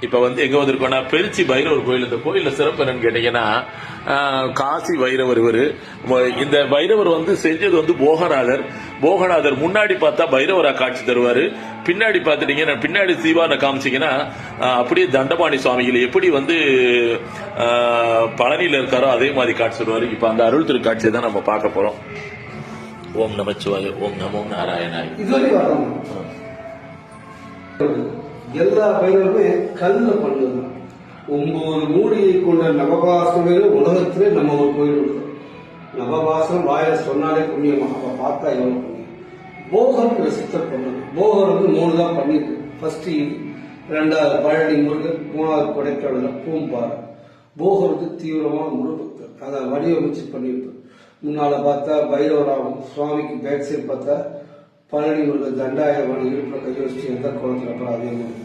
இப்ப எங்க வந்திருக்கோம்னா பெருச்சி பைரவர் கோயில். இந்த கோயில்ல சிறப்பு என்னன்னு கேட்டீங்கன்னா காசி பைரவர் இவரு. இந்த பைரவர் செஞ்சது போகநாதர் முன்னாடி பார்த்தா பைரவரா காட்சி தருவாரு. பின்னாடி பாத்துட்டீங்கன்னா பின்னாடி சீவான காமிச்சிங்கன்னா அப்படியே தண்டபாணி சுவாமிகள் எப்படி பழனியில இருக்காரோ அதே மாதிரி காட்சி தருவாரு. இப்ப அந்த அருள் திரு காட்சியை தான் நம்ம பார்க்க போறோம். ஓம் நமச்சிவாய, ஓம் நமோ நாராயணாய். எல்லா பயிர்களுமே கல்ல பண்ணுது. 9 மூடியை கொண்ட நவபாசனம் உலகத்திலே நம்ம ஒரு கோயில் இருக்கு. நவபாசனம் வாயில சொன்னாலே புண்ணியமா, அவ பார்த்தா எவ்வளவு புண்ணியம். போகர் ரசித்தர் பண்ணது. போகர் 3 தான் பண்ணிருக்கு. ஃபர்ஸ்ட் இது, 2வது பழனி முருகன், 3வது கொடைக்கானல பூம்பாறை. போகருக்கு தீவிரமான முருகத்தர், அதை வடிவமைச்சு பண்ணிருக்கு. முன்னால பார்த்தா பைரவராகும், சுவாமிக்கு பேக் சைடு பார்த்தா பழனி முருகன் தண்டாயுதமான இடுப்புல கையை வச்சு எந்த குளத்துல அப்புறம் அதே மாதிரி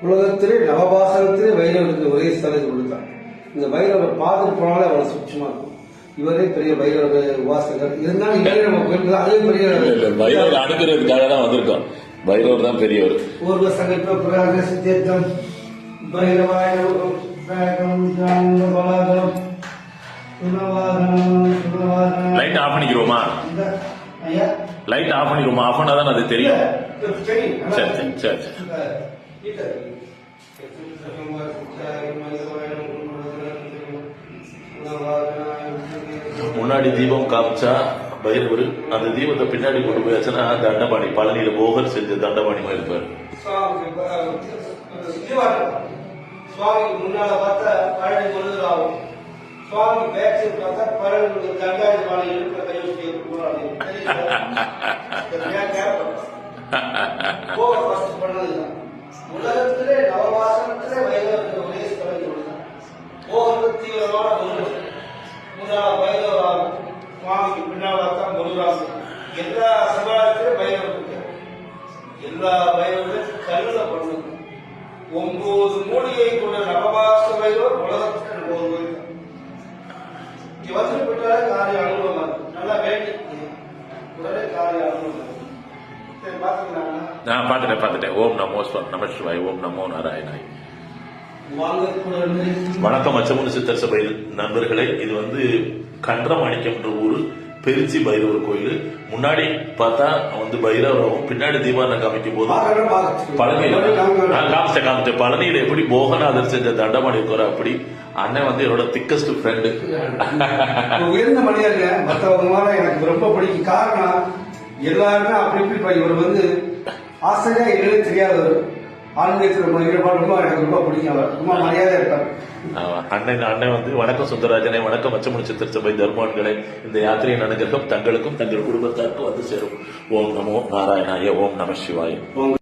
உலகத்திலே நவபாசனத்திலே வைரவருக்கு ஒரே ஸ்தலத்தை கொடுத்தாங்க. இந்த வைரவர் பார்த்துட்டு போனாலே அவ்வளவு சுட்சமா இருக்கும். இவரே பெரிய வைரவ உபாசகர் இருந்தாலும் அதே பெரிய வைரவர் அனுப்புறதுக்காக தான் வந்திருக்கோம். வைரவர் தான் பெரியவர். பூர்வ சங்கல்ப புராக சித்தேத்தம் பைரவாய லைட் ஆஃப் பண்ணிக்கிறோமா? லைட் ஆஃப் பண்ணிடுவோமா? ஆஃப் பண்ணாதான் அது தெரியும். சரி சரி சரி சரி. முன்னாடி தீபம் காமிச்சா பைரவர், அந்த தீபத்தை பின்னாடி கொண்டு போயாச்சுன்னா தண்டபாணி, பழனியில போகர் செஞ்ச தண்டபாணி மாதிரி இருப்பாரு. சுவாமிக்கு முன்னால பார்த்தா பழனி முருகராகும், சுவாமி பேக் சைடு பார்த்தா பழனி தண்டாயுதமான இடுப்புல கை வச்சு உலகத்திலே நவபாசனத்திலே வைரவருக்கு ஒரே ஸ்தலம் கொடுத்தார். போகருக்கு தீவிரமான முன்னாள் வைரவராகும், சுவாமிக்கு பின்னால் பார்த்தா முருகராகும். எல்லா சமுதாயத்திலே வைரவருக்கு, எல்லா வைரவர்களும் கல்லுல பண்ணுங்க. 9 மூலிகை கொண்ட நவபாச வைரவர் உலகத்துக்கு 9 வைரவர். இவற்றை பெற்றாலே காரிய அனுபவமா இருக்கு. நல்லா வேண்டி உடனே காரிய அனுபவம். பாத்துட்டேன். ஓம் நமோ நமசிவாய், ஓம் நமோ நாராயணாய். வணக்கம் அச்சமுனி சித்தர் சபை நண்பர்களே. இது கன்றமாணிக்கம் என்ற ஊரு, பெருச்சி பைரவர் கோயில். முன்னாடி பார்த்தா பைரவராகவும், பின்னாடி தீபாவளி காமிக்கும் போது பழனியில காமிச்ச பழனியில எப்படி போகநாதர் செஞ்ச தண்டபாணி இருக்காரு அப்படி அண்ணன் என்னோட திக்கஸ்ட் ஃப்ரெண்டு. உயர்ந்த மனிதருங்க, மற்றவங்க எனக்கு ரொம்ப பிடிக்கும். காரணம் எல்லாருமே அப்படி இவர் ஆசையா எங்களுக்கு தெரியாதவர். ஆன்மீகத்தில் ரொம்ப ஈடுபாடு, ரொம்ப எனக்கு ரொம்ப பிடிக்கும். அவர் ரொம்ப மரியாதை இருப்பார். அண்ணன் வணக்கம் சுந்தரராஜனை, வணக்கம் அச்சமுனி சித்தர் சபை தர்மான்களை. இந்த யாத்திரையின் அனுகிரகம் தங்களுக்கும் தங்கள் குடும்பத்தாருக்கும் சேரும். ஓம் நமோ நாராயணாய, ஓம் நம சிவாய.